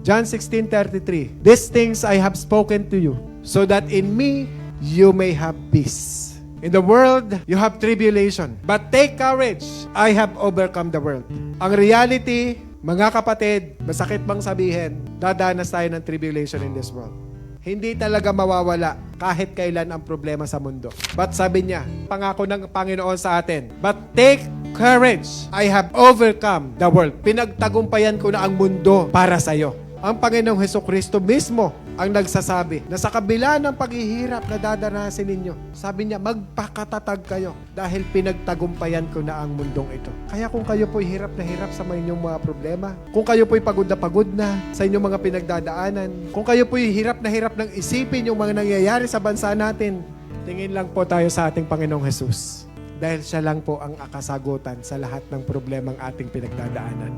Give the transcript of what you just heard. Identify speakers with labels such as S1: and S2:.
S1: John 16:33. These things I have spoken to you, so that in me you may have peace. In the world, you have tribulation. But take courage, I have overcome the world. Ang reality, mga kapatid, masakit bang sabihin, dadanas tayo ng tribulation in this world. Hindi talaga mawawala kahit kailan ang problema sa mundo. But sabi niya, pangako ng Panginoon sa atin, but take courage, I have overcome the world. Pinagtagumpayan ko na ang mundo para sa iyo. Ang Panginoong Hesukristo mismo ang nagsasabi na sa kabila ng paghihirap na dadanasin ninyo, sabi niya, magpakatatag kayo dahil pinagtagumpayan ko na ang mundong ito. Kaya kung kayo po'y hirap na hirap sa inyong mga problema, kung kayo po'y pagod na sa inyong mga pinagdadaanan, kung kayo po'y hirap ng isipin yung mga nangyayari sa bansa natin, tingin lang po tayo sa ating Panginoong Hesus. Dahil siya lang po ang akasagutan sa lahat ng problemang ating pinagdadaanan.